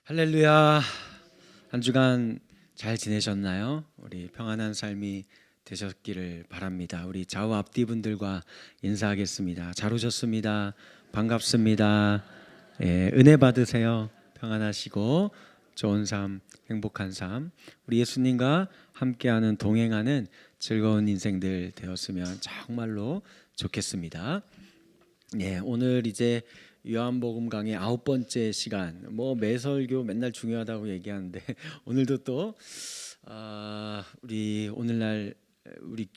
할렐루야. 한 주간 잘 지내셨나요? 우리 평안한 삶이 되셨기를 바랍니다. 우리 좌우 앞뒤 분들과 인사하겠습니다. 잘 오셨습니다. 반갑습니다. 은혜 받으세요. 평안하시고 좋은 삶, 행복한 삶, 우리 예수님과 함께하는 동행하는 즐거운 인생들 되었으면 정말로 좋겠습니다. 오늘 이제 요한복음 강의 9번째 시간. 매설교 맨날 중요하다고 얘기하는데 오늘도 또 우리 오늘날 우리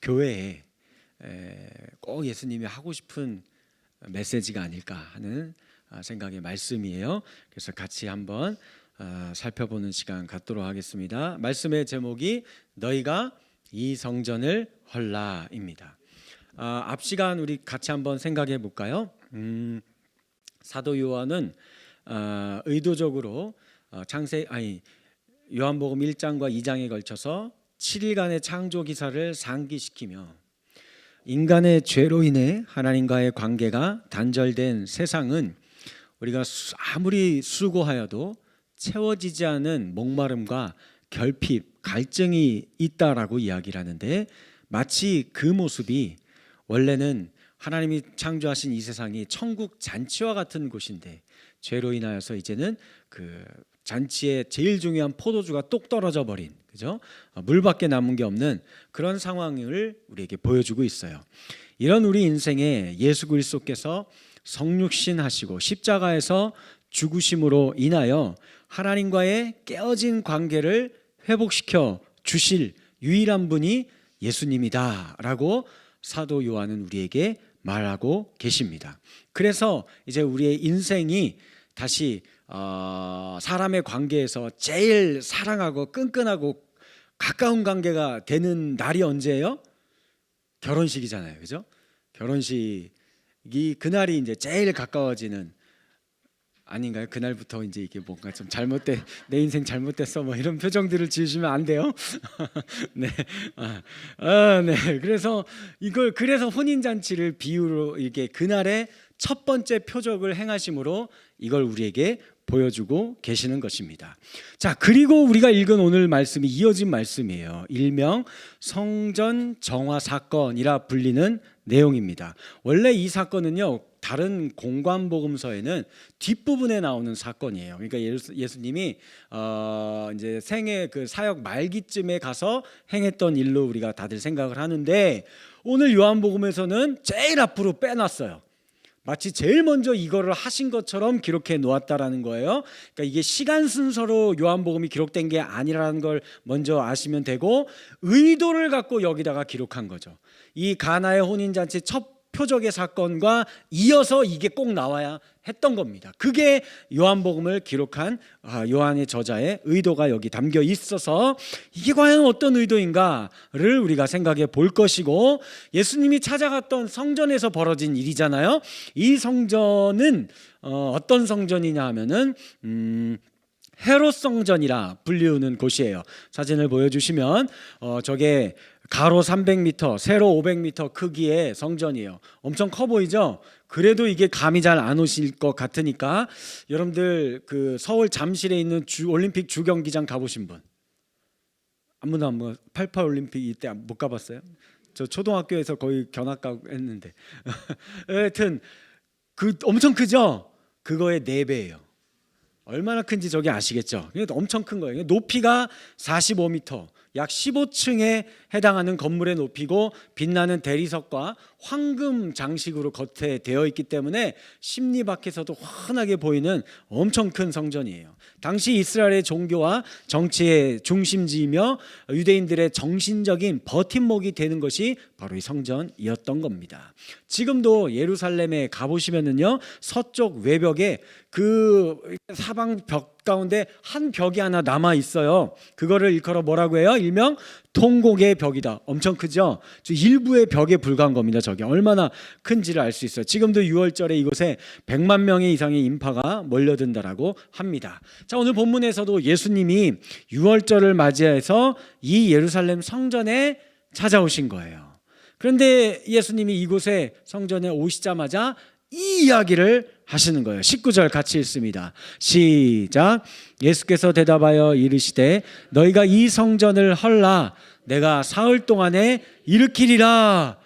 교회에 꼭 예수님이 하고 싶은 메시지가 아닐까 하는 생각의 말씀이에요. 그래서 같이 한번 살펴보는 시간 갖도록 하겠습니다. 말씀의 제목이 너희가 이 성전을 헐라입니다. 앞 시간 우리 같이 한번 생각해 볼까요? 사도 요한은 의도적으로 요한복음 1장과 2장에 걸쳐서 7일간의 창조 기사를 상기시키며 인간의 죄로 인해 하나님과의 관계가 단절된 세상은 우리가 아무리 수고하여도 채워지지 않은 목마름과 결핍, 갈증이 있다라고 이야기를 하는데, 마치 그 모습이 원래는 하나님이 창조하신 이 세상이 천국 잔치와 같은 곳인데 죄로 인하여서 이제는 그 잔치의 제일 중요한 포도주가 똑 떨어져 버린, 그죠? 물밖에 남은 게 없는 그런 상황을 우리에게 보여주고 있어요. 이런 우리 인생에 예수 그리스도께서 성육신 하시고 십자가에서 죽으심으로 인하여 하나님과의 깨어진 관계를 회복시켜 주실 유일한 분이 예수님이다라고 사도 요한은 우리에게 말하고 계십니다. 그래서 이제 우리의 인생이 다시 사람의 관계에서 제일 사랑하고 끈끈하고 가까운 관계가 되는 날이 언제예요? 결혼식이잖아요, 그죠? 결혼식이 그날이 이제 제일 가까워지는, 아닌가요? 그날부터 이제 이게 뭔가 좀 잘못돼, 내 인생 잘못됐어, 이런 표정들을 지으시면 안 돼요. 네, 네. 그래서 혼인 잔치를 비유로 이게 그날의 첫 번째 표적을 행하심으로 이걸 우리에게 보여주고 계시는 것입니다. 자, 그리고 우리가 읽은 오늘 말씀이 이어진 말씀이에요. 일명 성전 정화 사건이라 불리는 내용입니다. 원래 이 사건은요, 다른 공관복음서에는 뒷부분에 나오는 사건이에요. 그러니까 예수님이 이제 생애 그 사역 말기쯤에 가서 행했던 일로 우리가 다들 생각을 하는데, 오늘 요한복음에서는 제일 앞으로 빼놨어요. 마치 제일 먼저 이거를 하신 것처럼 기록해 놓았다라는 거예요. 그러니까 이게 시간 순서로 요한복음이 기록된 게 아니라는 걸 먼저 아시면 되고, 의도를 갖고 여기다가 기록한 거죠. 이 가나의 혼인잔치 첫 표적의 사건과 이어서 이게 꼭 나와야 했던 겁니다. 그게 요한복음을 기록한 요한의 저자의 의도가 여기 담겨 있어서 이게 과연 어떤 의도인가를 우리가 생각해 볼 것이고, 예수님이 찾아갔던 성전에서 벌어진 일이잖아요. 이 성전은 어떤 성전이냐 하면은 헤롯 성전이라 불리우는 곳이에요. 사진을 보여주시면 저게 가로 300m, 세로 500m 크기의 성전이에요. 엄청 커 보이죠? 그래도 이게 감이 잘 안 오실 것 같으니까 여러분들 그 서울 잠실에 있는 올림픽 주경기장 가보신 분? 아무나 88 올림픽 이때 못 가봤어요? 저 초등학교에서 거의 견학가고 했는데 하여튼 그 엄청 크죠? 그거의 4배예요. 얼마나 큰지 저기 아시겠죠? 엄청 큰 거예요. 높이가 45m, 약 15층에 해당하는 건물의 높이고, 빛나는 대리석과 황금 장식으로 겉에 되어 있기 때문에 심리 밖에서도 환하게 보이는 엄청 큰 성전이에요. 당시 이스라엘의 종교와 정치의 중심지이며 유대인들의 정신적인 버팀목이 되는 것이 바로 이 성전이었던 겁니다. 지금도 예루살렘에 가보시면은요, 서쪽 외벽에 그 사방 벽 가운데 한 벽이 하나 남아 있어요. 그거를 일컬어 뭐라고 해요? 일명 통곡의 벽이다. 엄청 크죠? 일부의 벽에 불과한 겁니다. 저게 얼마나 큰지를 알 수 있어요. 지금도 6월절에 이곳에 100만 명의 이상의 인파가 몰려든다라고 합니다. 자, 오늘 본문에서도 예수님이 6월절을 맞이해서 이 예루살렘 성전에 찾아오신 거예요. 그런데 예수님이 이곳에 성전에 오시자마자 이 이야기를 하시는 거예요. 19절 같이 읽습니다. 시작. 예수께서 대답하여 이르시되 너희가 이 성전을 헐라 내가 사흘 동안에 일으키리라.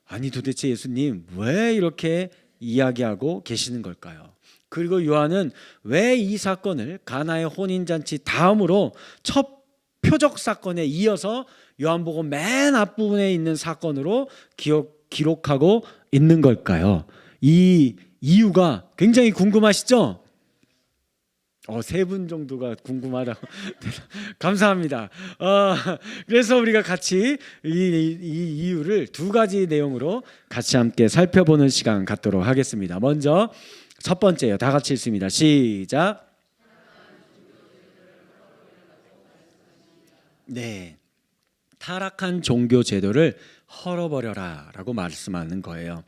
아니 도대체 예수님 왜 이렇게 이야기하고 계시는 걸까요? 그리고 요한은 왜 이 사건을 가나의 혼인잔치 다음으로 첫 표적 사건에 이어서 요한복음 맨 앞부분에 있는 사건으로 기록하고 있는 걸까요? 이 이유가 굉장히 궁금하시죠? 3분 정도가 궁금하다고 감사합니다. 그래서 우리가 같이 이 이유를 2가지 내용으로 같이 함께 살펴보는 시간 갖도록 하겠습니다. 먼저 첫 번째요. 다 같이 읽습니다. 시작. 네, 타락한 종교 제도를 헐어버려라 라고 말씀하는 거예요.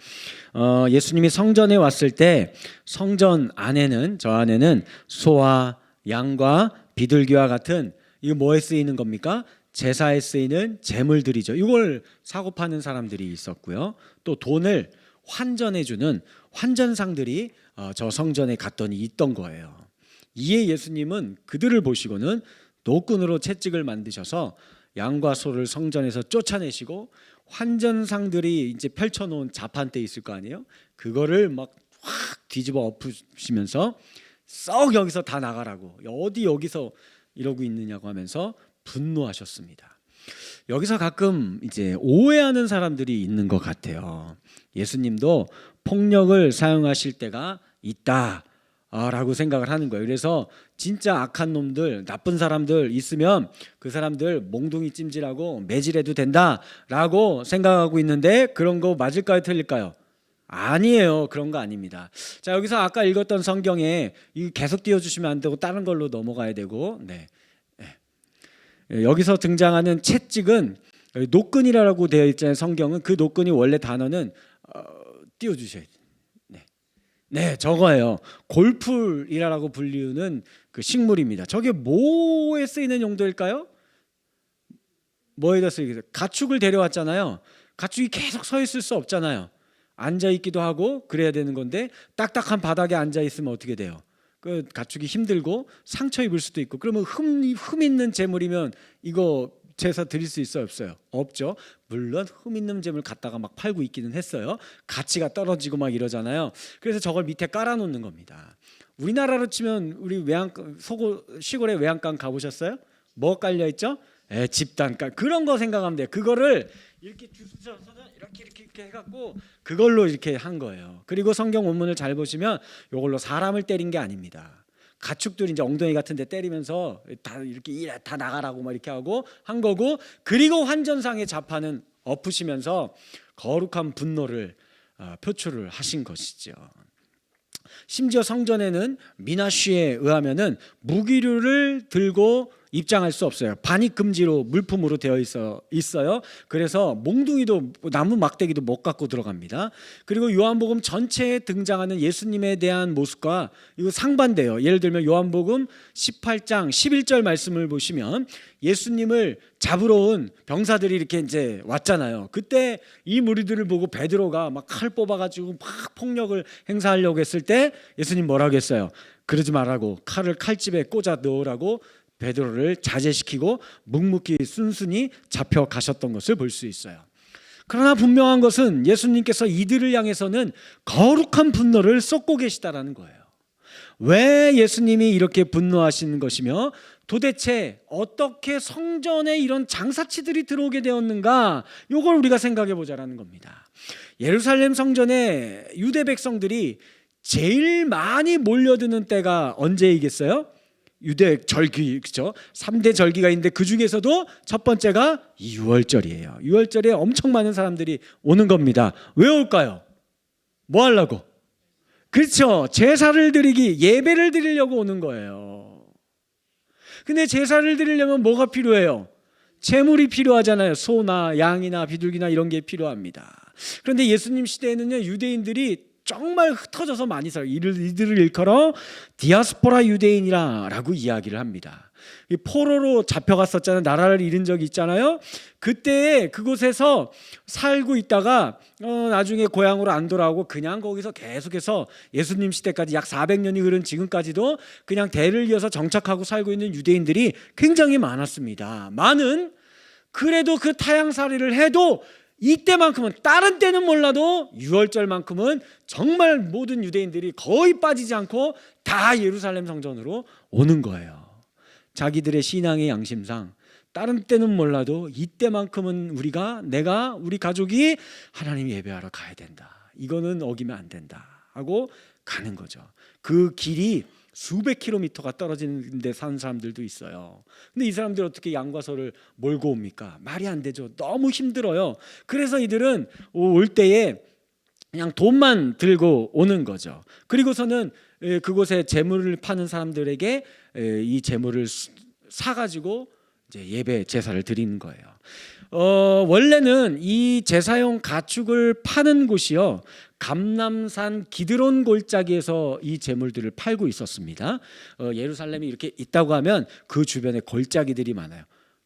예수님이 성전에 왔을 때 성전 안에는, 저 안에는 소와 양과 비둘기와 같은, 이거 뭐에 쓰이는 겁니까? 제사에 쓰이는 제물들이죠. 이걸 사고 파는 사람들이 있었고요. 또 돈을 환전해주는 환전상들이 저 성전에 갔더니 있던 거예요. 이에 예수님은 그들을 보시고는 노끈으로 채찍을 만드셔서 양과 소를 성전에서 쫓아내시고 환전상들이 이제 펼쳐놓은 자판대 있을 거 아니에요? 그거를 막 확 뒤집어 엎으시면서 썩 여기서 다 나가라고, 어디 여기서 이러고 있느냐고 하면서 분노하셨습니다. 여기서 가끔 이제 오해하는 사람들이 있는 것 같아요. 예수님도 폭력을 사용하실 때가 있다 라고 생각을 하는 거예요. 그래서 진짜 악한 놈들, 나쁜 사람들 있으면 그 사람들 몽둥이 찜질하고 매질해도 된다라고 생각하고 있는데, 그런 거 맞을까요, 틀릴까요? 아니에요. 그런 거 아닙니다. 자, 여기서 아까 읽었던 성경에 계속 띄워주시면 안 되고 다른 걸로 넘어가야 되고, 네. 여기서 등장하는 채찍은 노끈이라고 되어 있잖아요. 성경은 그 노끈이 원래 단어는 띄워주셔야 돼요. 네, 저거예요. 골풀이라고 불리우는 그 식물입니다. 저게 뭐에 쓰이는 용도일까요? 뭐에다 쓰이겠어요? 가축을 데려왔잖아요. 가축이 계속 서 있을 수 없잖아요. 앉아 있기도 하고 그래야 되는 건데, 딱딱한 바닥에 앉아 있으면 어떻게 돼요? 그 가축이 힘들고 상처 입을 수도 있고. 그러면 흠 있는 재물이면 이거 제사 드릴 수 있어요, 없어요? 없죠. 물론 흠 있는 재물 갖다가 막 팔고 있기는 했어요. 가치가 떨어지고 막 이러잖아요. 그래서 저걸 밑에 깔아놓는 겁니다. 우리나라로 치면 우리 시골에 외양간 가보셨어요? 뭐 깔려 있죠? 집단가, 그런 거 생각하면 돼요. 그거를 이렇게 주셔서는 이렇게 해갖고 그걸로 이렇게 한 거예요. 그리고 성경 원문을 잘 보시면 이걸로 사람을 때린 게 아닙니다. 가축들이 이제 엉덩이 같은 데 때리면서 다 이렇게 다 나가라고 막 이렇게 하고 한 거고, 그리고 환전상의 자판은 엎으시면서 거룩한 분노를 표출을 하신 것이죠. 심지어 성전에는 미나시에 의하면은 무기류를 들고 입장할 수 없어요. 반입 금지로 물품으로 되어 있어요. 그래서 몽둥이도 나무 막대기도 못 갖고 들어갑니다. 그리고 요한복음 전체에 등장하는 예수님에 대한 모습과 이거 상반돼요. 예를 들면 요한복음 18장 11절 말씀을 보시면 예수님을 잡으러 온 병사들이 이렇게 이제 왔잖아요. 그때 이 무리들을 보고 베드로가 막 칼 뽑아가지고 막 폭력을 행사하려고 했을 때 예수님 뭐라고 했어요? 그러지 말라고, 칼을 칼집에 꽂아 넣으라고 베드로를 자제시키고 묵묵히 순순히 잡혀가셨던 것을 볼 수 있어요. 그러나 분명한 것은 예수님께서 이들을 향해서는 거룩한 분노를 쏟고 계시다라는 거예요. 왜 예수님이 이렇게 분노하시는 것이며 도대체 어떻게 성전에 이런 장사치들이 들어오게 되었는가, 이걸 우리가 생각해 보자라는 겁니다. 예루살렘 성전에 유대 백성들이 제일 많이 몰려드는 때가 언제이겠어요? 유대 절기, 그렇죠? 3대 절기가 있는데 그 중에서도 첫 번째가 유월절이에요. 유월절에 엄청 많은 사람들이 오는 겁니다. 왜 올까요? 뭐 하려고? 그렇죠. 제사를 드리기, 예배를 드리려고 오는 거예요. 근데 제사를 드리려면 뭐가 필요해요? 제물이 필요하잖아요. 소나 양이나 비둘기나 이런 게 필요합니다. 그런데 예수님 시대에는요, 유대인들이 정말 흩어져서 많이 살아요. 이들을 일컬어 디아스포라 유대인이라고 이야기를 합니다. 이 포로로 잡혀갔었잖아요. 나라를 잃은 적이 있잖아요. 그때 그곳에서 살고 있다가 나중에 고향으로 안 돌아오고 그냥 거기서 계속해서 예수님 시대까지 약 400년이 흐른 지금까지도 그냥 대를 이어서 정착하고 살고 있는 유대인들이 굉장히 많았습니다. 많은 그래도 그 타향살이를 해도 이때만큼은 다른 때는 몰라도 유월절만큼은 정말 모든 유대인들이 거의 빠지지 않고 다 예루살렘 성전으로 오는 거예요. 자기들의 신앙의 양심상 다른 때는 몰라도 이때만큼은 우리 가족이 하나님 예배하러 가야 된다. 이거는 어기면 안 된다 하고 가는 거죠. 그 길이 수백 킬로미터가 떨어지는 데 사는 사람들도 있어요. 근데 이 사람들 어떻게 양과 소를 몰고 옵니까? 말이 안 되죠. 너무 힘들어요. 그래서 이들은 올 때에 그냥 돈만 들고 오는 거죠. 그리고서는 그곳에 재물을 파는 사람들에게 이 재물을 사가지고 이제 예배 제사를 드리는 거예요. 원래는 이 제사용 가축을 파는 곳이요, 감람산 기드론 골짜기에서 이 제물들을 팔고 있었습니다. 예루살렘이 이렇게 있다고 하면 그 주변에 골짜기들이 많아요.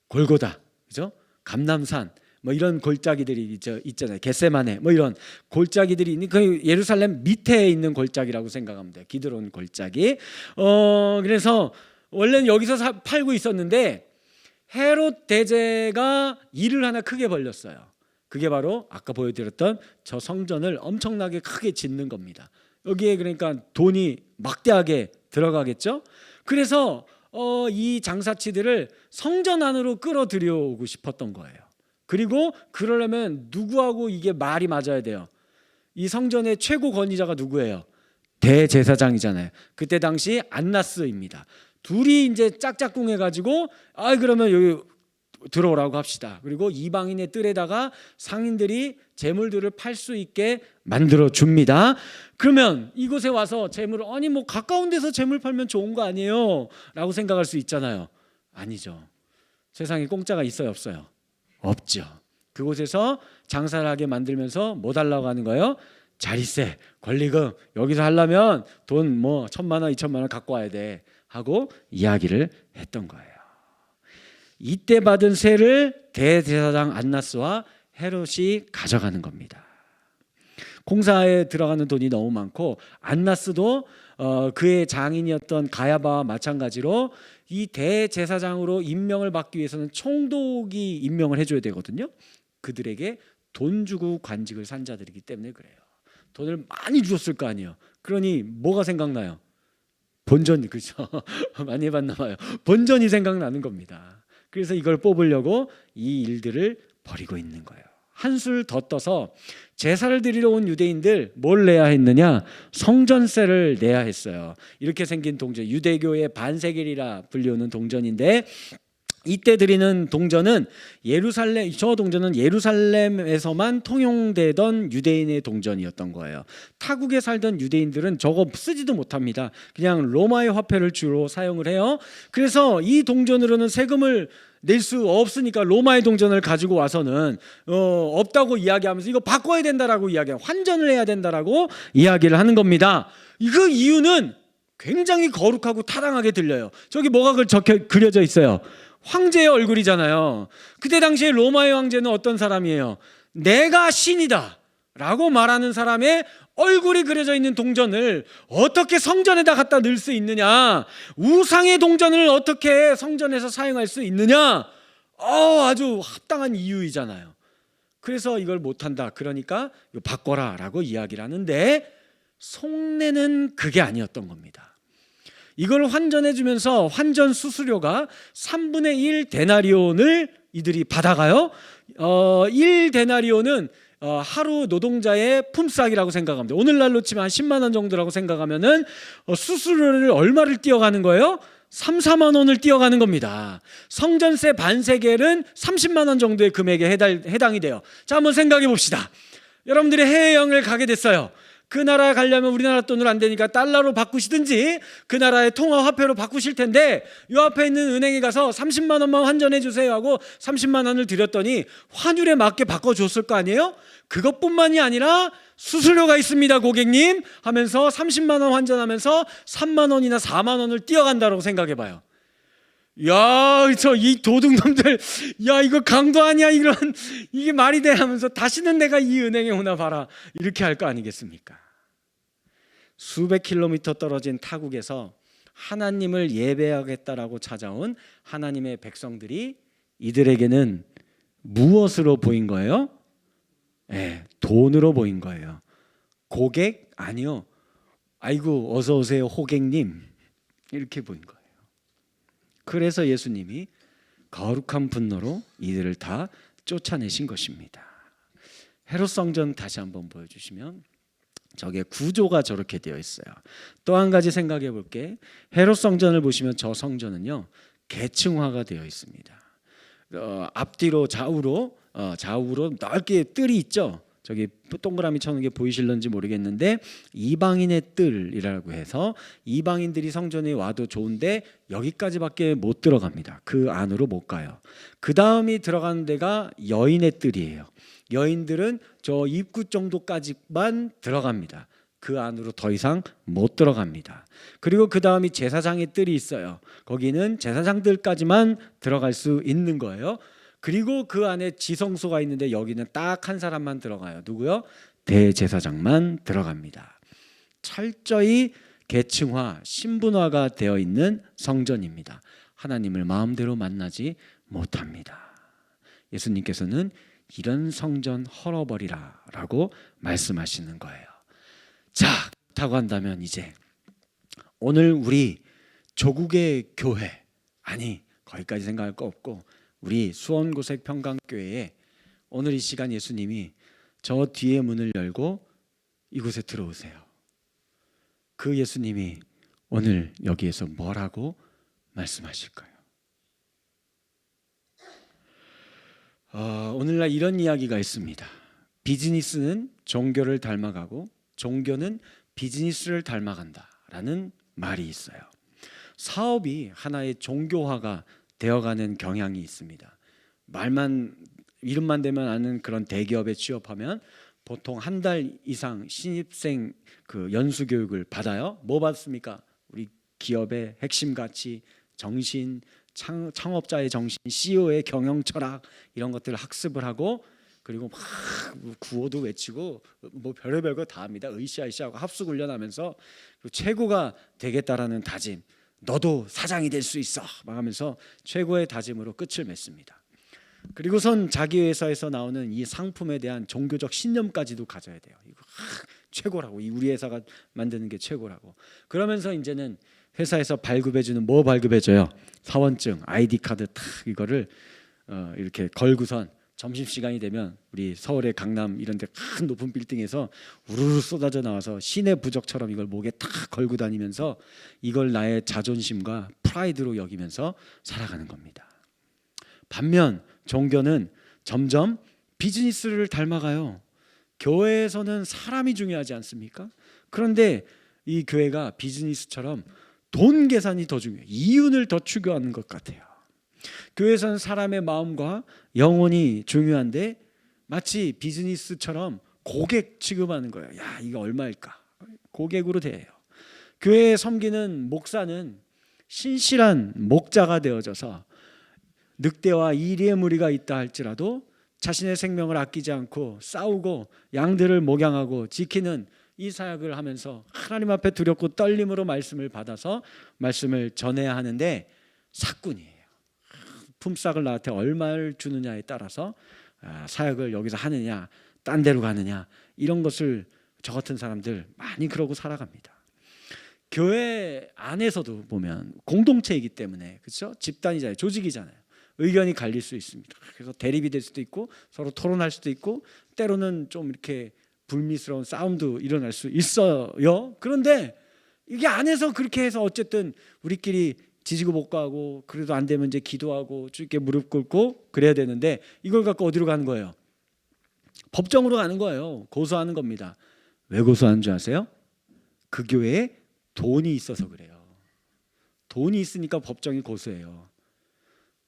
골고다, 그죠? 감람산, 뭐 이런 골짜기들이 있잖아요. 겟세마네, 뭐 이런 골짜기들이 있는 그 예루살렘 밑에 있는 골짜기라고 생각하면 돼요. 기드론 골짜기. 그래서 원래는 여기서 팔고 있었는데 헤롯 대제가 일을 하나 크게 벌렸어요. 그게 바로 아까 보여드렸던 저 성전을 엄청나게 크게 짓는 겁니다. 여기에 그러니까 돈이 막대하게 들어가겠죠. 그래서 이 장사치들을 성전 안으로 끌어들여오고 싶었던 거예요. 그리고 그러려면 누구하고 이게 말이 맞아야 돼요. 이 성전의 최고 권위자가 누구예요? 대제사장이잖아요. 그때 당시 안나스입니다. 둘이 이제 짝짝꿍해가지고 그러면 여기 들어오라고 합시다. 그리고 이방인의 뜰에다가 상인들이 재물들을 팔 수 있게 만들어 줍니다. 그러면 이곳에 와서 재물을 뭐 가까운 데서 재물 팔면 좋은 거 아니에요? 라고 생각할 수 있잖아요. 아니죠. 세상에 공짜가 있어요, 없어요? 없죠. 그곳에서 장사를 하게 만들면서 뭐 달라고 하는 거예요? 자릿세, 권리금. 여기서 하려면 돈 1,000만 원, 2,000만 원 갖고 와야 돼 하고 이야기를 했던 거예요. 이때 받은 세를 대제사장 안나스와 헤롯이 가져가는 겁니다. 공사에 들어가는 돈이 너무 많고 안나스도 그의 장인이었던 가야바와 마찬가지로 이 대제사장으로 임명을 받기 위해서는 총독이 임명을 해줘야 되거든요. 그들에게 돈 주고 관직을 산 자들이기 때문에 그래요. 돈을 많이 주었을 거 아니에요. 그러니 뭐가 생각나요? 본전, 그렇죠? 많이 해봤나 봐요. 본전이 생각나는 겁니다. 그래서 이걸 뽑으려고 이 일들을 벌이고 있는 거예요. 한술 더 떠서 제사를 드리러 온 유대인들 뭘 내야 했느냐? 성전세를 내야 했어요. 이렇게 생긴 동전, 유대교의 반세겔이라 불리우는 동전인데 이때 드리는 동전은 저 동전은 예루살렘에서만 통용되던 유대인의 동전이었던 거예요. 타국에 살던 유대인들은 저거 쓰지도 못합니다. 그냥 로마의 화폐를 주로 사용을 해요. 그래서 이 동전으로는 세금을 낼 수 없으니까 로마의 동전을 가지고 와서는 없다고 이야기하면서 이거 바꿔야 된다라고 환전을 해야 된다라고 이야기를 하는 겁니다. 그 이유는 굉장히 거룩하고 타당하게 들려요. 저기 뭐가 그려져 있어요? 황제의 얼굴이잖아요. 그때 당시에 로마의 황제는 어떤 사람이에요? 내가 신이다 라고 말하는 사람의 얼굴이 그려져 있는 동전을 어떻게 성전에다 갖다 넣을 수 있느냐, 우상의 동전을 어떻게 성전에서 사용할 수 있느냐, 아주 합당한 이유이잖아요. 그래서 이걸 못한다, 그러니까 이거 바꿔라 라고 이야기를 하는데 속내는 그게 아니었던 겁니다. 이걸 환전해주면서 환전 수수료가 3분의 1 데나리온을 이들이 받아가요. 1 데나리온은 하루 노동자의 품삯이라고 생각합니다. 오늘날로 치면 한 10만 원 정도라고 생각하면은 수수료를 얼마를 띄어가는 거예요? 3, 4만 원을 띄어가는 겁니다. 성전세 반세겔은 30만 원 정도의 금액에 해당이 돼요. 자, 한번 생각해 봅시다. 여러분들이 해외여행을 가게 됐어요. 그 나라에 가려면 우리나라 돈으로 안 되니까 달러로 바꾸시든지 그 나라의 통화 화폐로 바꾸실 텐데 요 앞에 있는 은행에 가서 30만 원만 환전해 주세요 하고 30만 원을 드렸더니 환율에 맞게 바꿔줬을 거 아니에요? 그것뿐만이 아니라 수수료가 있습니다 고객님 하면서 30만 원 환전하면서 3만 원이나 4만 원을 띄어간다고 생각해 봐요. 야, 저 이 도둑놈들, 야 이거 강도 아니야 이런 이게 말이 돼 하면서 다시는 내가 이 은행에 오나 봐라 이렇게 할 거 아니겠습니까? 수백 킬로미터 떨어진 타국에서 하나님을 예배하겠다라고 찾아온 하나님의 백성들이 이들에게는 무엇으로 보인 거예요? 돈으로 보인 거예요. 고객? 아니요. 아이고 어서 오세요 호객님 이렇게 보인 거예요. 그래서 예수님이 거룩한 분노로 이들을 다 쫓아내신 것입니다. 헤롯 성전 다시 한번 보여주시면 저게 구조가 저렇게 되어 있어요. 또 한 가지 생각해 볼게. 헤롯 성전을 보시면 저 성전은요 계층화가 되어 있습니다. 앞뒤로 좌우로 넓게 뜰이 있죠. 저기 동그라미 쳐놓은 게 보이실런지 모르겠는데 이방인의 뜰이라고 해서 이방인들이 성전에 와도 좋은데 여기까지밖에 못 들어갑니다. 그 안으로 못 가요. 그 다음이 들어가는 데가 여인의 뜰이에요. 여인들은 저 입구 정도까지만 들어갑니다. 그 안으로 더 이상 못 들어갑니다. 그리고 그 다음이 제사장의 뜰이 있어요. 거기는 제사장들까지만 들어갈 수 있는 거예요. 그리고 그 안에 지성소가 있는데 여기는 딱 한 사람만 들어가요. 누구요? 대제사장만 들어갑니다. 철저히 계층화, 신분화가 되어 있는 성전입니다. 하나님을 마음대로 만나지 못합니다. 예수님께서는 이런 성전 헐어버리라 라고 말씀하시는 거예요. 자, 그렇다고 한다면 이제 오늘 우리 조국의 교회, 아니 거기까지 생각할 거 없고 우리 수원고색 평강교회에 오늘 이 시간 예수님이 저 뒤에 문을 열고 이곳에 들어오세요. 그 예수님이 오늘 여기에서 뭐라고 말씀하실까요? 오늘날 이런 이야기가 있습니다. 비즈니스는 종교를 닮아가고 종교는 비즈니스를 닮아간다라는 말이 있어요. 사업이 하나의 종교화가 되어가는 경향이 있습니다. 이름만 대면 아는 그런 대기업에 취업하면 보통 한 달 이상 신입생 그 연수 교육을 받아요. 뭐 받습니까? 우리 기업의 핵심 가치, 정신, 창업자의 정신, CEO의 경영 철학 이런 것들을 학습을 하고 그리고 막 구호도 외치고 뭐 별의별 거 다 합니다. 으쌰으쌰하고 합숙 훈련하면서 최고가 되겠다라는 다짐. 너도 사장이 될 수 있어 막 하면서 최고의 다짐으로 끝을 맺습니다. 그리고선 자기 회사에서 나오는 이 상품에 대한 종교적 신념까지도 가져야 돼요. 이거 최고라고, 우리 회사가 만드는 게 최고라고. 그러면서 이제는 회사에서 발급해주는 뭐 발급해줘요? 사원증, 아이디 카드 탁 이거를 이렇게 걸고선 점심시간이 되면 우리 서울의 강남 이런 데 큰 높은 빌딩에서 우르르 쏟아져 나와서 신의 부적처럼 이걸 목에 탁 걸고 다니면서 이걸 나의 자존심과 프라이드로 여기면서 살아가는 겁니다. 반면 종교는 점점 비즈니스를 닮아가요. 교회에서는 사람이 중요하지 않습니까? 그런데 이 교회가 비즈니스처럼 돈 계산이 더 중요해요. 이윤을 더 추구하는 것 같아요. 교회에서는 사람의 마음과 영혼이 중요한데 마치 비즈니스처럼 고객 취급하는 거예요. 야, 이거 얼마일까? 고객으로 대해요. 교회에 섬기는 목사는 신실한 목자가 되어져서 늑대와 이리의 무리가 있다 할지라도 자신의 생명을 아끼지 않고 싸우고 양들을 목양하고 지키는 이 사역을 하면서 하나님 앞에 두렵고 떨림으로 말씀을 받아서 말씀을 전해야 하는데 사꾼이에요. 품삯을 나한테 얼마를 주느냐에 따라서 사역을 여기서 하느냐 딴 데로 가느냐 이런 것을 저 같은 사람들 많이 그러고 살아갑니다. 교회 안에서도 보면 공동체이기 때문에 그렇죠? 집단이잖아요. 조직이잖아요. 의견이 갈릴 수 있습니다. 그래서 대립이 될 수도 있고 서로 토론할 수도 있고 때로는 좀 이렇게 불미스러운 싸움도 일어날 수 있어요. 그런데 이게 안에서 그렇게 해서 어쨌든 우리끼리 지지고 볶고하고 그래도 안 되면 이제 기도하고 주께 무릎 꿇고 그래야 되는데 이걸 갖고 어디로 가는 거예요? 법정으로 가는 거예요. 고소하는 겁니다. 왜 고소한 줄 아세요? 그 교회에 돈이 있어서 그래요. 돈이 있으니까 법정이 고소해요.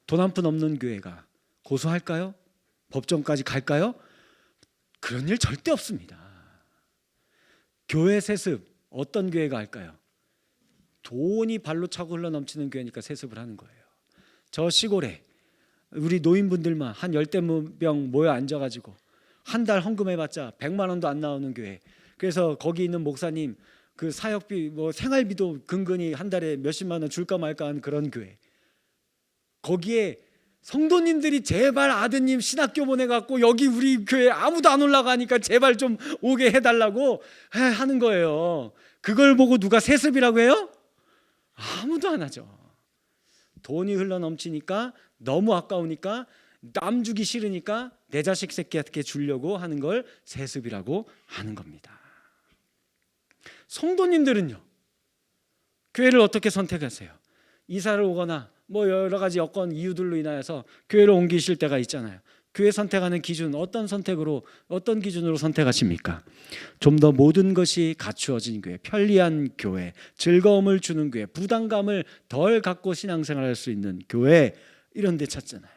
돈 한 푼 없는 교회가 고소할까요? 법정까지 갈까요? 그런 일 절대 없습니다. 교회 세습 어떤 교회가 할까요? 돈이 발로 차고 흘러 넘치는 교회니까 세습을 하는 거예요. 저 시골에 우리 노인분들만 한 10명 모여 앉아가지고 한 달 헌금해봤자 100만 원도 안 나오는 교회. 그래서 거기 있는 목사님 그 사역비 뭐 생활비도 근근히 한 달에 몇십만 원 줄까 말까 하는 그런 교회. 거기에 성도님들이 제발 아드님 신학교 보내갖고 여기 우리 교회 아무도 안 올라가니까 제발 좀 오게 해달라고 하는 거예요. 그걸 보고 누가 세습이라고 해요? 아무도 안 하죠. 돈이 흘러 넘치니까 너무 아까우니까 남 주기 싫으니까 내 자식 새끼한테 주려고 하는 걸 세습이라고 하는 겁니다. 성도님들은요, 교회를 어떻게 선택하세요? 이사를 오거나 뭐 여러 가지 여건 이유들로 인하여서 교회를 옮기실 때가 있잖아요. 교회 선택하는 기준 어떤 기준으로 선택하십니까? 좀 더 모든 것이 갖추어진 교회, 편리한 교회, 즐거움을 주는 교회, 부담감을 덜 갖고 신앙생활할 수 있는 교회, 이런 데 찾잖아요.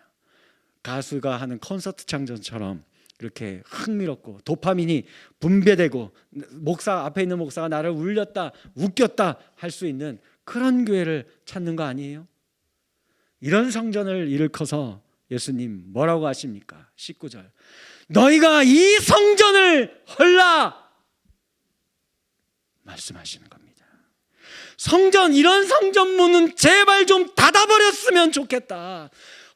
가수가 하는 콘서트 장전처럼 이렇게 흥미롭고 도파민이 분배되고 목사 앞에 있는 목사가 나를 울렸다 웃겼다 할 수 있는 그런 교회를 찾는 거 아니에요? 이런 성전을 일으켜서 예수님 뭐라고 하십니까? 19절, 너희가 이 성전을 헐라 말씀하시는 겁니다. 성전, 이런 성전문은 제발 좀 닫아버렸으면 좋겠다.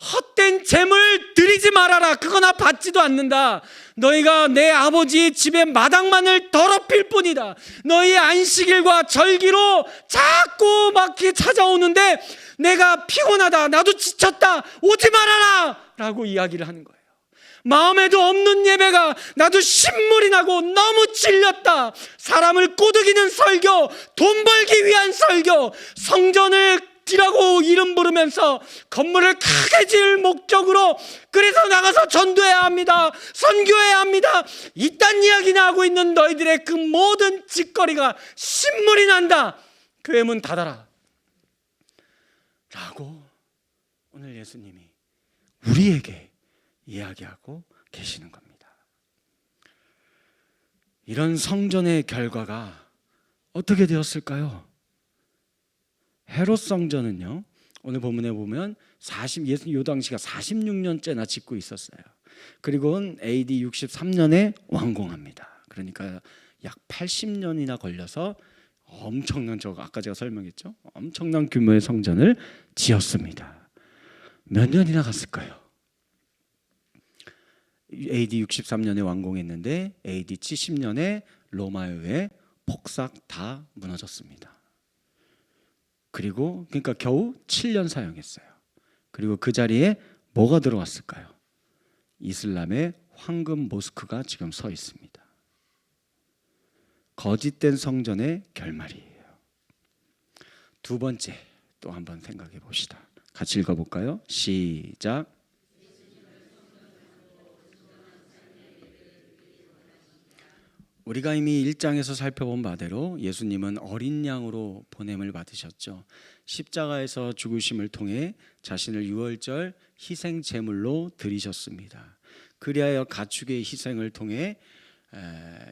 헛된 재물 드리지 말아라. 그거나 받지도 않는다. 너희가 내 아버지 집의 마당만을 더럽힐 뿐이다. 너희 안식일과 절기로 자꾸 막 찾아오는데 내가 피곤하다, 나도 지쳤다, 오지 말아라 라고 이야기를 하는 거예요. 마음에도 없는 예배가 나도 신물이 나고 너무 질렸다. 사람을 꼬드기는 설교, 돈 벌기 위한 설교, 성전을 지라고 이름 부르면서 건물을 크게 지을 목적으로 그래서 나가서 전도해야 합니다, 선교해야 합니다, 이딴 이야기나 하고 있는 너희들의 그 모든 짓거리가 신물이 난다. 교회 문 닫아라 라고 오늘 예수님이 우리에게 이야기하고 계시는 겁니다. 이런 성전의 결과가 어떻게 되었을까요? 헤롯 성전은요, 오늘 본문에 보면 예수님 요 당시가 46년째나 짓고 있었어요. 그리고는 AD 63년에 완공합니다. 그러니까 약 80년이나 걸려서 엄청난, 아까 제가 설명했죠, 엄청난 규모의 성전을 지었습니다. 몇 년이나 갔을까요? AD 63년에 완공했는데 AD 70년에 로마에 의해 폭삭 다 무너졌습니다. 그리고 그러니까 겨우 7년 사용했어요. 그리고 그 자리에 뭐가 들어왔을까요? 이슬람의 황금 모스크가 지금 서 있습니다. 거짓된 성전의 결말이에요. 두 번째 또 한번 생각해 봅시다. 같이 읽어볼까요? 시작. 우리가 이미 1장에서 살펴본 바대로 예수님은 어린 양으로 보냄을 받으셨죠. 십자가에서 죽으심을 통해 자신을 유월절 희생 제물로 드리셨습니다. 그리하여 가축의 희생을 통해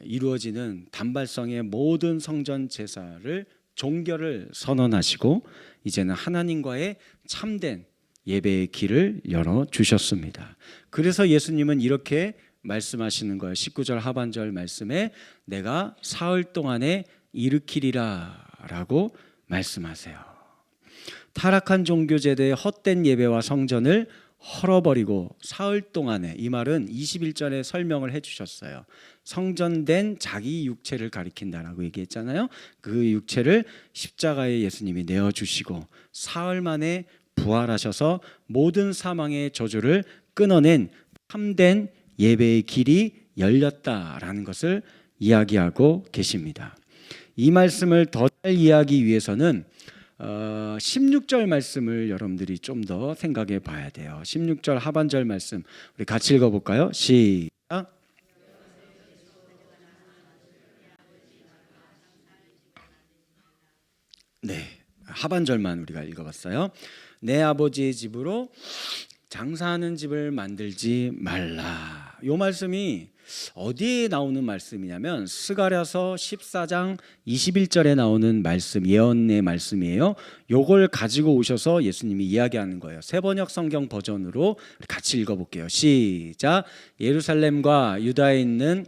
이루어지는 단발성의 모든 성전 제사를 종결을 선언하시고 이제는 하나님과의 참된 예배의 길을 열어주셨습니다. 그래서 예수님은 이렇게 말씀하시는 거예요. 19절 하반절 말씀에 내가 사흘 동안에 일으키리라 라고 말씀하세요. 타락한 종교제도의 헛된 예배와 성전을 헐어버리고 사흘 동안에, 이 말은 21절에 설명을 해주셨어요. 성전된 자기 육체를 가리킨다라고 얘기했잖아요. 그 육체를 십자가에 예수님이 내어주시고 사흘 만에 부활하셔서 모든 사망의 저주를 끊어낸 참된 예배의 길이 열렸다라는 것을 이야기하고 계십니다. 이 말씀을 더 잘 이해하기 위해서는 16절 말씀을 여러분들이 좀 더 생각해 봐야 돼요. 16절 하반절 말씀 우리 같이 읽어볼까요? 시작. 네, 하반절만 우리가 읽어봤어요. 내 아버지의 집으로 장사하는 집을 만들지 말라. 이 말씀이 어디에 나오는 말씀이냐면 스가랴서 14장 21절에 나오는 말씀, 예언의 말씀이에요. 요걸 가지고 오셔서 예수님이 이야기하는 거예요. 새번역 성경 버전으로 같이 읽어볼게요. 시작. 예루살렘과 유다에 있는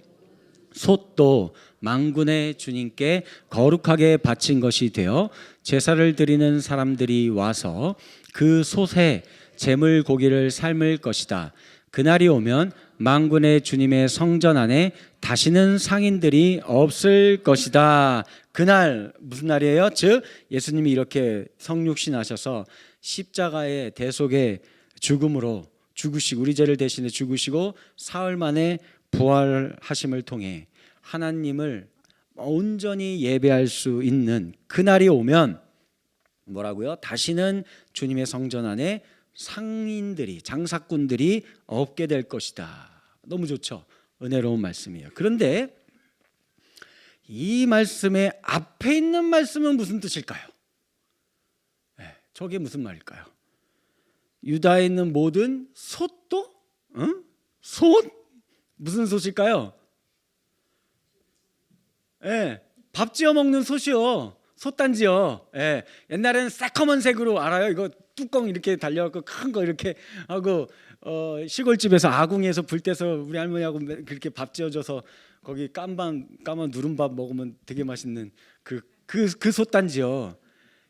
솥도 만군의 주님께 거룩하게 바친 것이 되어 제사를 드리는 사람들이 와서 그 솥에 제물 고기를 삶을 것이다. 그날이 오면 만군의 주님의 성전 안에 다시는 상인들이 없을 것이다. 그날 무슨 날이에요? 즉 예수님이 이렇게 성육신하셔서 십자가의 대속의 죽음으로 죽으시고 우리 죄를 대신해 죽으시고 사흘 만에 부활하심을 통해 하나님을 온전히 예배할 수 있는 그날이 오면 뭐라고요? 다시는 주님의 성전 안에 상인들이 장사꾼들이 없게 될 것이다. 너무 좋죠? 은혜로운 말씀이에요. 그런데 이 말씀의 앞에 있는 말씀은 무슨 뜻일까요? 네, 저게 무슨 말일까요? 유다에 있는 모든 솥도? 응? 솥? 무슨 솥일까요? 예, 밥 지어 먹는 솥이요. 솥단지요. 예, 옛날에는 새커먼색으로 알아요? 이거 뚜껑 이렇게 달려갖고 큰 거 이렇게 하고 시골집에서 아궁이에서 불 떼서 우리 할머니하고 그렇게 밥 지어줘서 거기 까만 누른밥 먹으면 되게 맛있는 그 솥단지요.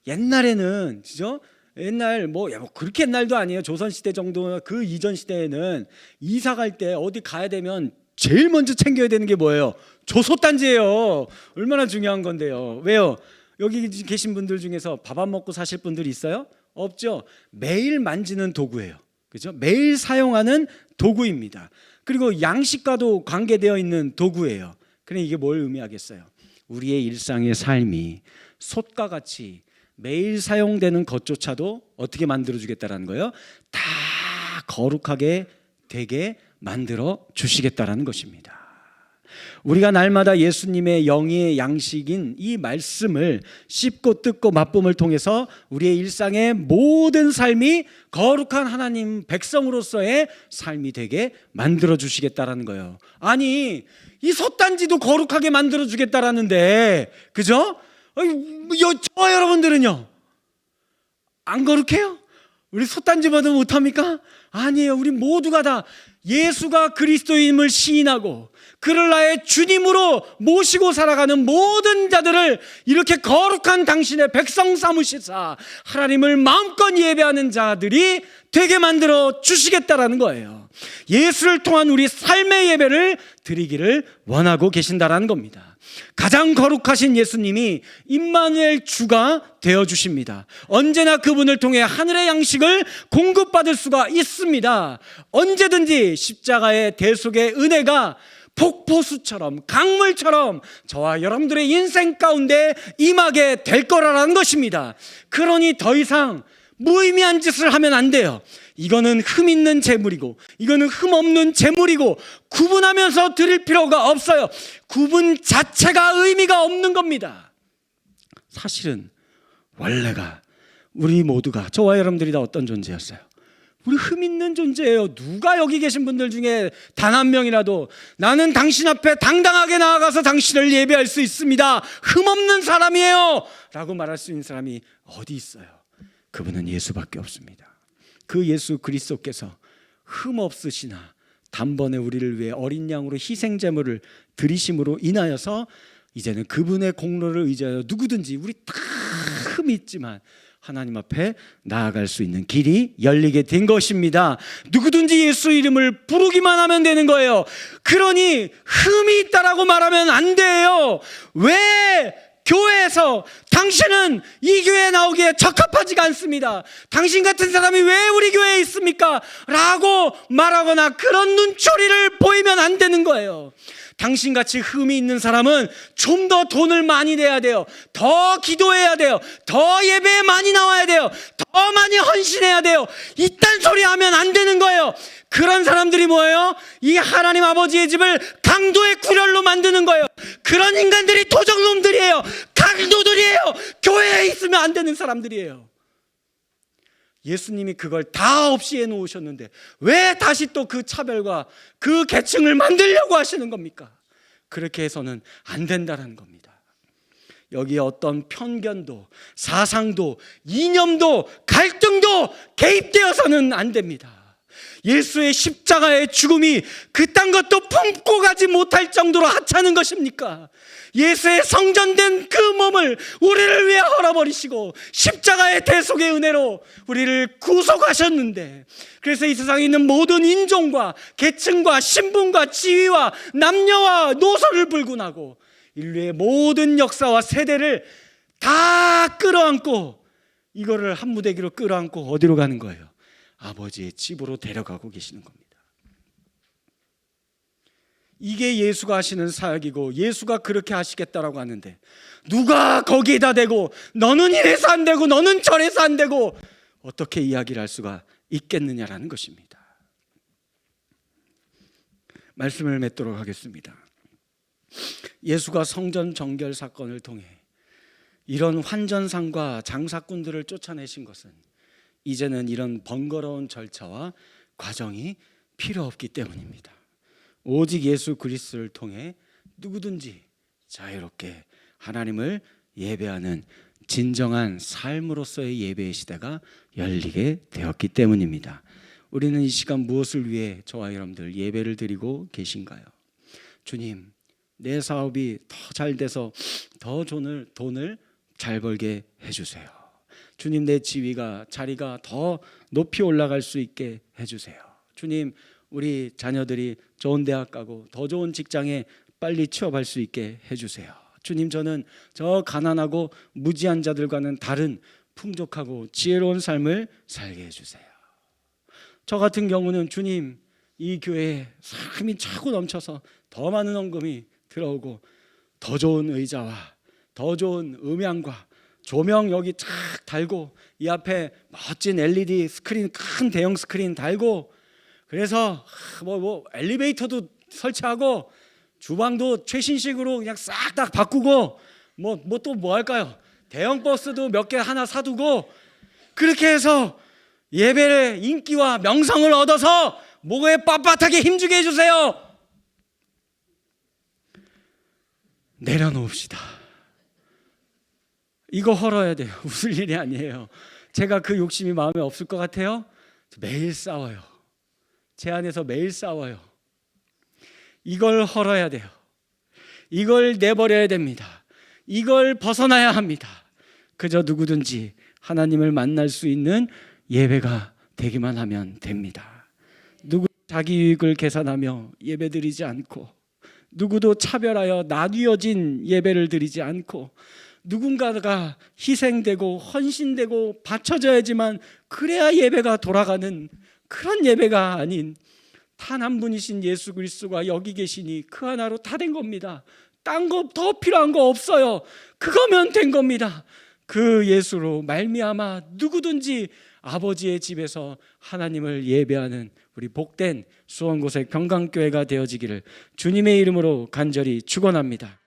옛날에는 그죠? 옛날 뭐 그렇게 옛날도 아니에요. 조선 시대 정도 그 이전 시대에는 이사 갈 때 어디 가야 되면 제일 먼저 챙겨야 되는 게 뭐예요? 조솥단지예요. 얼마나 중요한 건데요. 왜요? 여기 계신 분들 중에서 밥 안 먹고 사실 분들이 있어요? 없죠. 매일 만지는 도구예요. 그죠? 매일 사용하는 도구입니다. 그리고 양식과도 관계되어 있는 도구예요. 그래 이게 뭘 의미하겠어요? 우리의 일상의 삶이 솥과 같이 매일 사용되는 것조차도 어떻게 만들어주겠다라는 거예요? 다 거룩하게 되게 만들어 주시겠다라는 것입니다. 우리가 날마다 예수님의 영의 양식인 이 말씀을 씹고 뜯고 맛봄을 통해서 우리의 일상의 모든 삶이 거룩한 하나님 백성으로서의 삶이 되게 만들어 주시겠다라는 거예요. 아니 이 솥단지도 거룩하게 만들어 주겠다라는데 그죠? 저와 여러분들은요 안 거룩해요? 우리 솥단지마다 못합니까? 아니에요. 우리 모두가 다 예수가 그리스도임을 시인하고 그를 나의 주님으로 모시고 살아가는 모든 자들을 이렇게 거룩한 당신의 백성 삼으시사 하나님을 마음껏 예배하는 자들이 되게 만들어 주시겠다라는 거예요. 예수를 통한 우리 삶의 예배를 드리기를 원하고 계신다라는 겁니다. 가장 거룩하신 예수님이 임마누엘 주가 되어 주십니다. 언제나 그분을 통해 하늘의 양식을 공급받을 수가 있습니다. 언제든지 십자가의 대속의 은혜가 폭포수처럼 강물처럼 저와 여러분들의 인생 가운데 임하게 될 거라는 것입니다. 그러니 더 이상 무의미한 짓을 하면 안 돼요. 이거는 흠 있는 재물이고 이거는 흠 없는 재물이고 구분하면서 드릴 필요가 없어요. 구분 자체가 의미가 없는 겁니다. 사실은 원래가 우리 모두가 저와 여러분들이 다 어떤 존재였어요? 우리 흠 있는 존재예요. 누가 여기 계신 분들 중에 단 한 명이라도 나는 당신 앞에 당당하게 나아가서 당신을 예배할 수 있습니다, 흠 없는 사람이에요 라고 말할 수 있는 사람이 어디 있어요? 그분은 예수밖에 없습니다. 그 예수 그리스도께서 흠 없으시나 단번에 우리를 위해 어린 양으로 희생 제물을 드리심으로 인하여서 이제는 그분의 공로를 의지하여 누구든지 우리 다 흠이 있지만 하나님 앞에 나아갈 수 있는 길이 열리게 된 것입니다. 누구든지 예수 이름을 부르기만 하면 되는 거예요. 그러니 흠이 있다라고 말하면 안 돼요. 왜 교회에서 당신은 이 교회에 나오기에 적합하지가 않습니다, 당신 같은 사람이 왜 우리 교회에 있습니까? 라고 말하거나 그런 눈초리를 보이면 안 되는 거예요. 당신같이 흠이 있는 사람은 좀 더 돈을 많이 내야 돼요. 더 기도해야 돼요. 더 예배에 많이 나와야 돼요. 더 많이 헌신해야 돼요. 이딴 소리 하면 안 되는 거예요. 그런 사람들이 뭐예요? 이 하나님 아버지의 집을 강도의 구렬로 만드는 거예요. 그런 인간들이 도적놈들이에요. 강도들이에요. 교회에 있으면 안 되는 사람들이에요. 예수님이 그걸 다 없이 해놓으셨는데 왜 다시 또 그 차별과 그 계층을 만들려고 하시는 겁니까? 그렇게 해서는 안 된다는 겁니다. 여기에 어떤 편견도 사상도 이념도 갈등도 개입되어서는 안 됩니다. 예수의 십자가의 죽음이 그딴 것도 품고 가지 못할 정도로 하찮은 것입니까? 예수의 성전된 그 몸을 우리를 위해 헐어버리시고 십자가의 대속의 은혜로 우리를 구속하셨는데, 그래서 이 세상에 있는 모든 인종과 계층과 신분과 지위와 남녀와 노소를 불문하고 인류의 모든 역사와 세대를 다 끌어안고 이거를 한 무대기로 끌어안고 어디로 가는 거예요? 아버지의 집으로 데려가고 계시는 겁니다. 이게 예수가 하시는 사역이고 예수가 그렇게 하시겠다라고 하는데 누가 거기에다 대고 너는 이래서 안 되고 너는 저래서 안 되고 어떻게 이야기를 할 수가 있겠느냐라는 것입니다. 말씀을 맺도록 하겠습니다. 예수가 성전 정결 사건을 통해 이런 환전상과 장사꾼들을 쫓아내신 것은 이제는 이런 번거로운 절차와 과정이 필요 없기 때문입니다. 오직 예수 그리스도를 통해 누구든지 자유롭게 하나님을 예배하는 진정한 삶으로서의 예배의 시대가 열리게 되었기 때문입니다. 우리는 이 시간 무엇을 위해 저와 여러분들 예배를 드리고 계신가요? 주님, 내 사업이 더 잘 돼서 더 돈을 잘 벌게 해주세요. 주님, 내 지위가 자리가 더 높이 올라갈 수 있게 해주세요. 주님, 우리 자녀들이 좋은 대학 가고 더 좋은 직장에 빨리 취업할 수 있게 해주세요. 주님, 저는 저 가난하고 무지한 자들과는 다른 풍족하고 지혜로운 삶을 살게 해주세요. 저 같은 경우는 주님, 이 교회에 삶이 차고 넘쳐서 더 많은 헌금이 들어오고 더 좋은 의자와 더 좋은 음향과 조명 여기 쫙 달고 이 앞에 멋진 LED 스크린, 큰 대형 스크린 달고, 그래서 뭐 엘리베이터도 설치하고 주방도 최신식으로 그냥 싹 다 바꾸고 뭐 또 뭐 할까요? 대형 버스도 몇 개 하나 사두고 그렇게 해서 예배의 인기와 명성을 얻어서 목에 빳빳하게 힘주게 해주세요. 내려놓읍시다. 이거 헐어야 돼요. 웃을 일이 아니에요. 제가 그 욕심이 마음에 없을 것 같아요? 매일 싸워요. 제 안에서 매일 싸워요. 이걸 헐어야 돼요. 이걸 내버려야 됩니다. 이걸 벗어나야 합니다. 그저 누구든지 하나님을 만날 수 있는 예배가 되기만 하면 됩니다. 누구 자기 유익을 계산하며 예배드리지 않고, 누구도 차별하여 나뉘어진 예배를 드리지 않고, 누군가가 희생되고 헌신되고 바쳐져야지만 그래야 예배가 돌아가는 그런 예배가 아닌 단 한 분이신 예수 그리스도가 여기 계시니 그 하나로 다 된 겁니다. 딴 거 더 필요한 거 없어요. 그거면 된 겁니다. 그 예수로 말미암아 누구든지 아버지의 집에서 하나님을 예배하는 우리 복된 수원고색 경강교회가 되어지기를 주님의 이름으로 간절히 축원합니다.